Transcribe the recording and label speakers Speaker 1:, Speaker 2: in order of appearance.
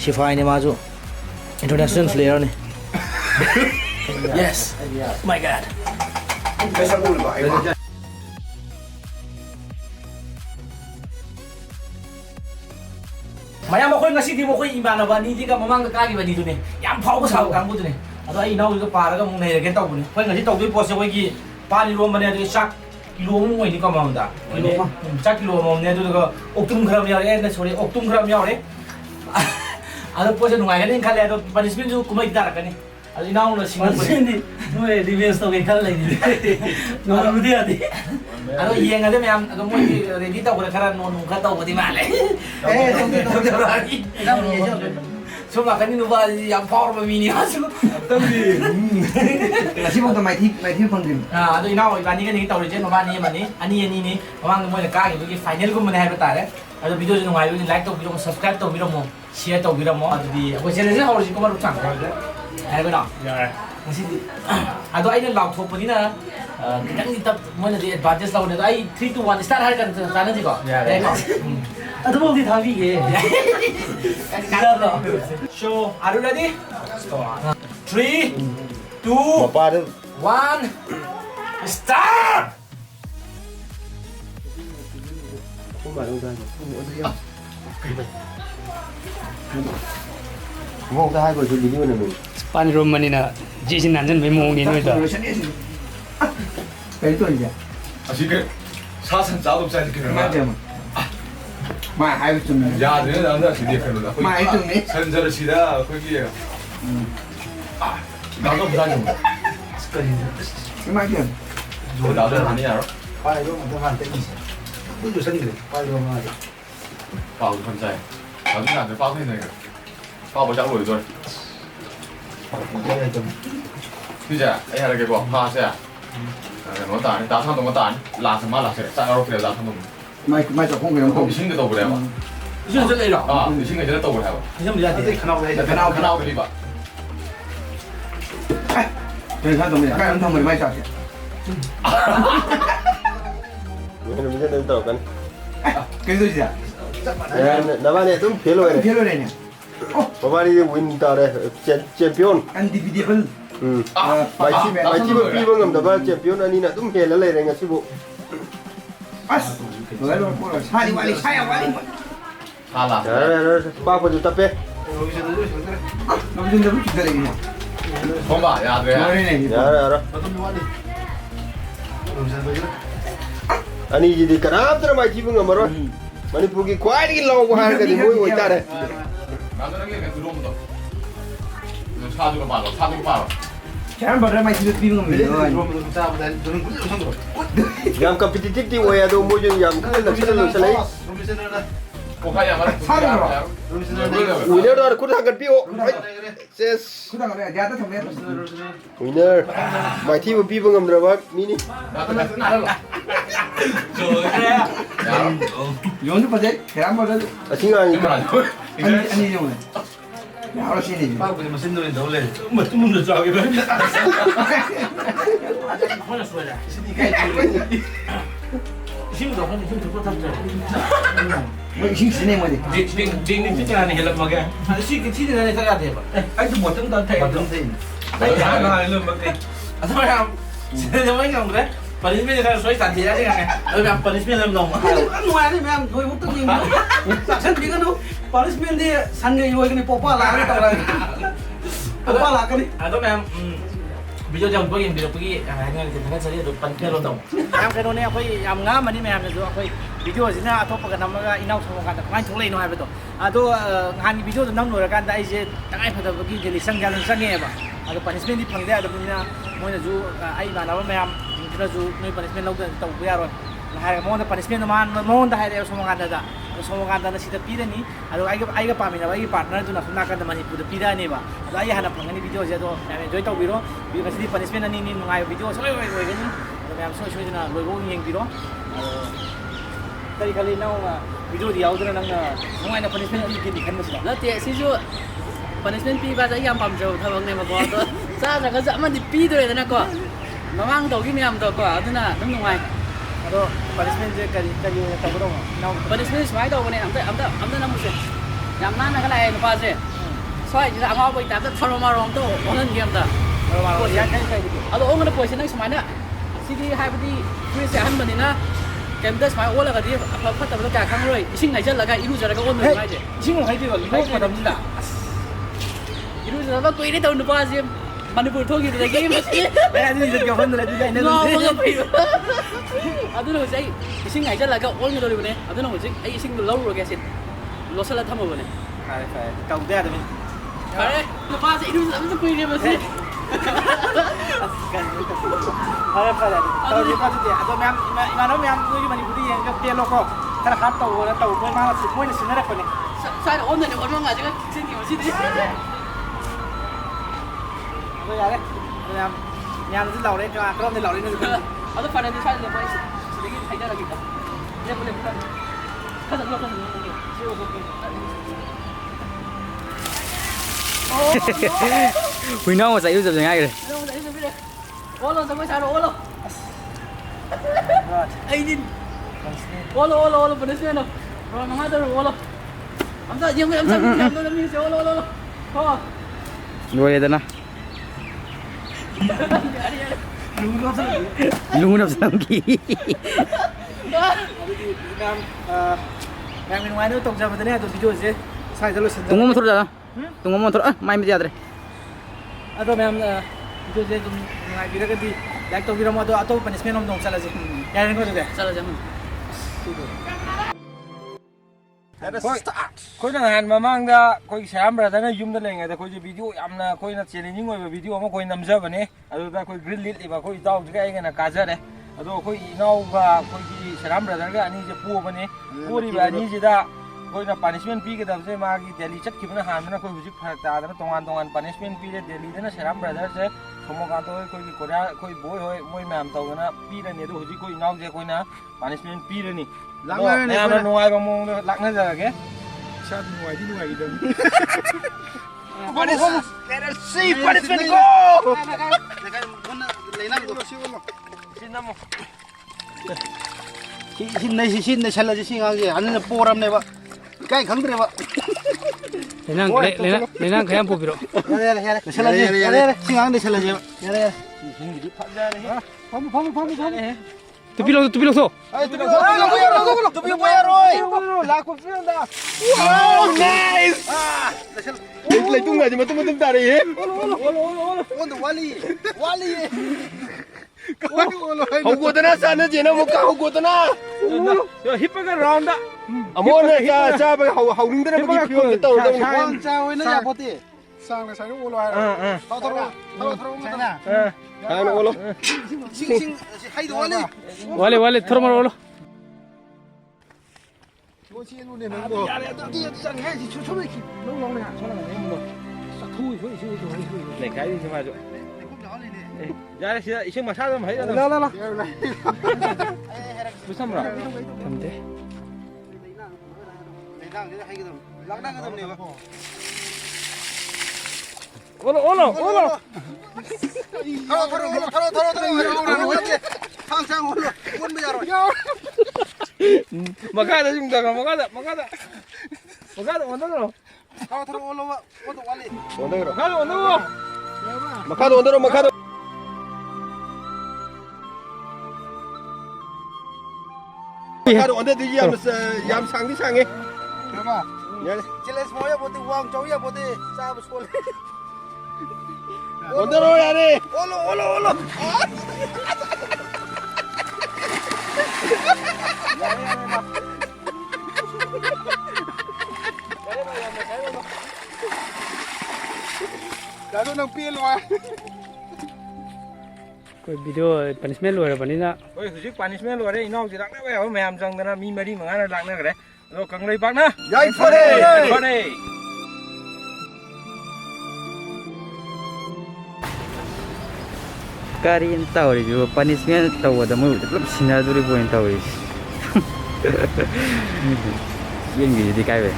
Speaker 1: Shifai ne mazu international player ne. Yes. Oh my god. Mayam ako ngasi di mo ko imanaba ni di ka mamang ka gi ba dito ne. Yam phau ko sa kang bu ne. Ado ai nau ko para ka mong nei gen tau ne. Khoi ngasi tau gi post ko gi pani rom bane ado sak kilo mo ni ka mamda. Kilo sak kilo mo ne ado ko oktum gram ya re na sorry oktum gram ya re. Ado post nungai ka ni khale ado punishment ju kumai dar ka ni. Ado inau na singa
Speaker 2: Sini, no defense to ke kal lagi. No no dia di.
Speaker 1: Ado yang ada memang ado mo ready tau ko kara no ka tau ko di male. Tong rari. So makanya nuba yang power begini masuk.
Speaker 2: Tapi,
Speaker 3: Kasi mo to may tip pangin.
Speaker 1: Ah, ado inau ibani kan ni tau je mama ni mani ani ni mamang mo ka gi gi final ko mana hai betare. Ado video je nungai like to video subscribe to video mo share to video mo ado di ko channel je hawri ko maru chang. Hai ba na. Masih ado ai na lau thop ni na kitang ni tap mo na di advantage lau na ai 3 to 1 start har kan sana ji ko.
Speaker 2: ada mau di thagi ke.
Speaker 1: So, are you ready? 3, 2, 1, start!
Speaker 3: Mo ta hai ko ju video na mo.
Speaker 2: Pan room manina, jisin nanjan may mong ni noy da.
Speaker 3: Cái tuổi gì?
Speaker 4: 지금 사선 짜도 짜지 그러나
Speaker 3: Mà mà hai chừng này.
Speaker 4: 야 너네 남자 드디어 그러나
Speaker 3: Mà hai chừng này.
Speaker 4: 선저를 치다 거기에 나도 부담이
Speaker 3: Cái mai tiền.
Speaker 4: 나도 아니야
Speaker 3: Quay luôn mà hoàn tiền. Cứอยู่sân người. Quay luôn mà.
Speaker 4: 빠우 혼자해 나도 빠우 했네 빠우 보자 우리 둘
Speaker 3: Đây là chừng.
Speaker 4: 이제 애하게 봐 파세야 너 다니 다산도 뭐 다니 라스마 라세 짱으로 그래 라산도
Speaker 3: Mai chọc không phải không.
Speaker 4: 신경도 그래 봐
Speaker 1: 이제 저 내려.
Speaker 4: 아, 신경 전에 또 그래 봐
Speaker 1: 그냥 미야 돼.
Speaker 4: 하나 그리 봐
Speaker 3: Đây sao tụi mình các em thông mình mai chọc.
Speaker 5: mình sẽ lên tàuกัน
Speaker 3: Cái gì à?
Speaker 5: 나만의 좀 별로네.
Speaker 3: Phía đây nè.
Speaker 5: 바바리 윈다래 챔피언.
Speaker 3: Undefeatable.
Speaker 5: 마이티브 비방금 다바 챔피언 아니나 좀 헬레레 가시고.
Speaker 3: As. Rồi luôn. Sai đi qua đi, sai qua đi.
Speaker 4: 하나
Speaker 5: 빠고 좀 답해.
Speaker 3: Nó dừng được chuyện gì nhỉ?
Speaker 4: 본봐 야
Speaker 3: Rồi
Speaker 4: 너야
Speaker 3: đây này.
Speaker 5: 알아. 아니 이제 가람들 마이티브가 말어. 머니푸르기 과일이 나오고 하는 게 뭐고 있다래.
Speaker 4: 나도 게 들어온다 사주고 봐라 사주고 봐라
Speaker 3: Chán vào ra mai chưa phim của mình rồi.
Speaker 5: 양 컴피티티브 와야도 뭐좀 양 큰일 치는 살래.
Speaker 4: 고카야 말해
Speaker 5: 위너도 그 한건 비오. 세스.
Speaker 3: Cứ thằng này ra tới thằng này.
Speaker 5: 위너 마이티브 비방금 들어봐 미니.
Speaker 4: 나도 나를 야
Speaker 3: Vô giúp vào đấy. Chán vào đây.
Speaker 5: 싱아니까.
Speaker 3: Anh đi dùng này. Nào nó xin đi.
Speaker 2: mà xin noy đâu lên. Mà tôi muốn được cho cái đấy.
Speaker 1: 하나 쏘야. 힘도 없는데 힘 들고 탔죠.
Speaker 3: Mấy xin xin em mà đi.
Speaker 2: Ding ding anh help mà cái.
Speaker 1: 시기 티는 안에 가야 돼 봐.
Speaker 2: Anh tôi một trong tao thấy. Anh trả nó hai luôn mà cái.
Speaker 1: 아, 사람. 제가 왜 그래? punishment kan soy santi aja kan. Kalau punishment dalam dong.
Speaker 2: Anu ada memang gue waktu ni. Saksan juga nu. Punishment dia sange iwo ini popa lah ni tahu lagi. Popa lah kan ni.
Speaker 1: Atau memang video jam pergi video pergi hanya dengan saya tu pantai londong. Yang kena ni aku yang ngam ni memang tu aku video sini atau pakai nama inau semua kan. Main thulai no hai betul. Atau ngani video tu nang nora kan dah je tangai pada pergi jadi jalan sange apa. Atau punishment di pangde ada punya mau na ju ai mana memang kita ju ni punishment lau tahu biar hari mau na punishment man mau dah hari semua kan ada. Semua kan ada sih tapi ni. Atau ai ga pamina ai partner tu nak nak kan mani pun pida ni ba. Atau ai hana pangani video je tu. Enjoy tahu biro. Biro kasi punishment ni nungai video so oi kan. Memang so na logo yang biro. Kali nau video dia auto nang nungai na punishment ni kini kan masih.
Speaker 6: Lah tiap sih punishment pi ba yang pam jauh thawang ni ma ko to. Sa sa ka zaman di pi tu na ko. Mamang to gini am to ko aduna nang nungai.
Speaker 1: Atau punishment je kali tahu dong. Nau
Speaker 6: Punishment semai to ko ni am ta nam se. Yang mana ka lai pa se. ꯁ꯭ꯋꯥꯏꯁꯤꯗ ꯑꯉꯥꯎꯕꯒꯤ ꯇꯥꯏꯞꯇ ꯊꯔꯣꯃꯥꯔꯣꯝꯗꯣ ꯑꯣꯟꯍꯟꯒꯦ ꯑꯝꯇ ꯑꯗꯣ ꯑꯣꯟꯒꯅ ꯄꯣꯠꯁꯦ ꯅꯪ ꯁꯨꯃꯥꯏꯅ ꯁꯤꯗꯤ ꯍꯥꯏꯕꯗꯤ ꯐꯨꯔꯤꯠꯁꯦ ꯑꯍꯟꯕꯅꯤꯅ ꯀꯩꯝꯇ ꯁꯨꯃꯥꯏꯅ ꯑꯣꯜꯂꯒꯗꯤ ꯑꯐ ꯐꯠꯇꯕꯗꯣ ꯀꯌꯥ ꯈꯪꯉꯔꯣꯏ ꯏꯁꯤꯡ ꯍꯩꯖꯤꯜꯂꯒ ꯏꯔꯨꯖꯔꯒ ꯑꯣꯟꯕꯅꯤ ꯍꯥꯏꯁꯦ
Speaker 1: 이신공 하이디가 이거 받았습니다.
Speaker 6: 이러저러다 ቁይሬ ተው ንባዚ මනිපුර ꯊꯣꯛꯈꯤꯕꯗꯒꯤ
Speaker 1: 내가 이제 이렇게 혼을 해주자
Speaker 6: ꯉꯥꯎꯕꯒ ꯐꯩꯕ ꯑꯗꯨꯅ ꯍꯧꯖꯤꯛ ꯑꯩ ꯏꯁꯤꯡ ꯍꯩꯖꯤꯜꯂꯒ ꯑꯣꯟꯒꯗꯧꯔꯤꯕꯅꯦ ꯑꯗꯨꯅ ꯍꯧꯖꯤꯛ ꯑꯩ ꯏꯁꯤꯡꯗꯣ ꯂꯧꯔꯨꯔꯒꯦ ꯁꯤ ꯂꯣꯠꯁꯤꯜꯂ ꯊꯝꯃꯕꯅꯦ
Speaker 1: ꯐꯔꯦ ꯐꯔꯦ ꯇꯧꯗ ꯌꯥꯗꯕꯅꯤ
Speaker 6: ꯐꯔꯦ ꯅꯨꯄꯥꯁꯦ ꯏꯔꯨꯖꯕꯁꯨ ꯀꯨꯏꯔꯦ ꯃꯁꯤ
Speaker 1: ꯐꯔꯦ ꯐꯔꯦ ꯇꯧꯔꯁꯤ ꯑꯗꯨꯗꯤ ꯑꯗꯣ ꯃꯌꯥꯝ 이만호 ꯃꯌꯥꯝ ꯅꯣꯏꯒꯤ ꯃꯅꯤꯄꯨꯔꯗ ꯌꯦꯡꯉꯒ ꯄꯦꯜꯂꯣꯀꯣ ꯈꯔ ꯍꯥꯔꯠ ꯇꯧꯕꯅ ꯇꯧꯕ ꯃꯣꯏꯅ ꯁꯤꯟꯅꯔꯛꯄꯅꯦ
Speaker 6: ꯁ꯭ꯋꯥꯏꯗ ꯑꯣꯟꯗꯅꯤ ꯑꯣꯟꯃꯉꯥꯁꯤꯒ ꯆꯤꯟꯈꯤꯕꯁꯤꯗꯤ
Speaker 1: ꯑꯗꯣ ꯌꯥꯔꯦ ꯃꯌꯥꯝ ꯃꯌꯥꯝꯗꯤ ꯂꯥꯎꯔꯦ ꯀꯔꯝꯗ ꯂꯥꯎꯔꯦꯅꯣ
Speaker 6: ꯑꯗꯣ ꯐꯔꯦꯗꯤ ꯁ꯭ꯋꯥꯏꯗ ꯂꯦꯞꯄ ꯑꯩ ꯁꯤꯗꯒꯤ ꯍꯩꯖꯔꯒꯦꯀꯣ ꯂꯦꯞꯄꯨ ꯂꯦꯞꯄꯨ ꯈꯖꯛ
Speaker 1: Huỳnh Nông mà chạy rồi ngay rồi.
Speaker 6: Olo sampai sana olo. Ainin. Olo pedes ni no. Kalau mana tu olo. Amsa diam ni si olo. Oh.
Speaker 1: Rồi đây nè. Lungu nắp sang kì. Yang minum air tu tong jam tu ni tu video je. Saya jalan sendiri. Tunggu motor dah. Tunggu motor. Main mesti ada. Atau ma'am video je tu ngai bila kan di like tu video mo tu atau punishment om dong salah je. Yang ni kau tu deh.
Speaker 6: Salah jangan.
Speaker 2: ꯑꯩꯈꯣꯏꯅ ꯅꯍꯥꯟ ꯃꯃꯥꯡꯗ ꯑꯩꯈꯣꯏꯒꯤ ꯁꯌꯥꯝ ꯕ꯭ꯔꯗꯔꯅ ꯌꯨꯝꯗ ꯂꯩꯔꯤꯉꯩꯗ ꯑꯩꯈꯣꯏꯁꯦ video ꯌꯥꯝꯅ ꯑꯩꯈꯣꯏꯅ ꯆꯦꯂꯦꯟꯖꯤꯡ ꯑꯣꯏꯕ ꯚꯤꯗꯤꯑꯣ ꯑꯃ ꯑꯩꯈꯣꯏ ꯅꯝꯖꯕꯅꯦ ꯑꯗꯨꯗ ꯑꯩꯈꯣꯏ ꯒ꯭ꯔꯤꯜ ꯂꯤꯠꯂꯤꯕ ꯑꯩꯈꯣꯏ ꯏꯇꯥꯎꯁꯤꯒ ꯑꯩꯒꯅ ꯀꯥꯖꯔꯦ ꯑꯗꯣ ꯑꯩꯈꯣꯏ ꯏꯅꯥꯎꯒ ꯑꯩꯈꯣꯏꯒꯤ ꯁꯌꯥꯝ ꯕ꯭ꯔꯗꯔꯒ ꯑꯅꯤꯁꯦ ꯄꯣꯕꯅꯦ ꯄꯣꯔꯤꯕ ꯑꯅꯤꯁꯤꯗ ꯑꯩꯈꯣꯏꯅ ꯄꯥꯅꯤꯁꯃꯦꯟ ꯄꯤꯒꯗꯕꯁꯦ ꯃꯥꯒꯤ ꯗꯦꯜꯂꯤ ꯆꯠꯈꯤꯕꯅ ꯍꯥꯟꯕꯅ ꯑꯩꯈꯣꯏ ꯍꯧꯖꯤꯛ ꯐꯔꯛ ꯇꯥꯗꯅ ꯇꯣꯉꯥꯟ ꯄꯥꯅꯤꯁꯃꯦꯟ ꯄꯤꯔꯦ ꯗꯦꯜꯂꯤꯗꯅ ꯁꯌꯥꯝ ꯕ꯭ꯔꯗꯔꯁꯦ ꯁꯣꯃꯣꯀꯥꯟꯇ ꯍꯣꯏ ꯑꯩꯈꯣꯏꯒꯤ ꯀꯣꯔꯤꯌꯥ ꯑꯩꯈꯣꯏ ꯕꯣꯏ ꯍꯣꯏ ꯃꯣꯏ ꯃꯌꯥꯝ ꯇꯧꯗꯅ ꯄꯤꯔꯅꯤ ꯑꯗꯣ ꯍꯧꯖꯤꯛ ꯑꯩꯈꯣꯏ ꯏꯅꯥꯎꯁꯦ ꯑꯩꯈꯣꯏꯅ ꯄꯥꯅꯤꯁꯃꯦꯟ ꯄꯤꯔꯅꯤ ꯌꯥꯝꯅ ꯅꯨꯡꯉꯥꯏꯕ ꯃꯑꯣꯡꯗ ꯂꯥꯛꯅꯖꯔꯒꯦ
Speaker 3: ꯏꯁꯥꯗꯤ ꯅꯨꯡꯉꯥꯏꯗꯤ ꯅꯨꯡꯉꯥꯏꯒꯗꯕꯅꯤ
Speaker 5: Punishment go!
Speaker 2: 신내 살라지 싱하게 안는 뽀람네봐 까이 강드레봐
Speaker 1: Lenang kaya po biro.
Speaker 2: 살라지 싱하게 살라지 야래 신기리 판자네
Speaker 1: Tu pilok so.
Speaker 5: Ay, tu boya Roy!
Speaker 2: 라고 쓰는다
Speaker 5: Wow, nice! Lagi tu nggak cuma tunggu tadi ya?
Speaker 2: 온도 왈리
Speaker 5: Hau gua tanah sana je na muka hau gua tanah.
Speaker 1: Hippaga round da.
Speaker 5: Amo na cha ba hau ning tanah bagi pion kita udah.
Speaker 2: 왕자회는 야보티
Speaker 3: 쌍나 사는 올라 하라
Speaker 2: 타오타로 차이나
Speaker 5: Ano ulo?
Speaker 2: 싱싱 하이도 왈리
Speaker 1: Wale thormar walo.
Speaker 3: 이거 시에 눈에 넣는 거
Speaker 1: Này cái gì mà rồi. Ra đây xin mà sao mà thấy đâu.
Speaker 2: 라라라
Speaker 1: 무슨 말? 근데 올라.
Speaker 2: 항상 올라 원무자로
Speaker 1: 막아다 좀 더 막아다. 원더로.
Speaker 2: 타오타로 올라와 온도 왈리
Speaker 5: Ondero.
Speaker 1: 가로 원더로.
Speaker 5: Makado ondero makado. Makado ondero di yam sang di sang eh.
Speaker 2: 봐봐
Speaker 5: Ya.
Speaker 2: 찔레스 뭐야 보티 왕 저기야 보티 싸브 솔
Speaker 5: Ondero ya ni.
Speaker 2: 올라
Speaker 3: 나도 능 삐엘 와
Speaker 1: Cái video punishment rồi bạn na. Ôi cái punishment rồi đấy, nó chỉ đặt đấy, mày làm rằng là mi mày đi mà ăn đặt nữa cái đấy. Rồi cần lấy bác na.
Speaker 5: Yai fare.
Speaker 1: Fare. Karin tahu juga punishment tahu ada mau tetap sinar dulu poin tahu. Yang gitu di kai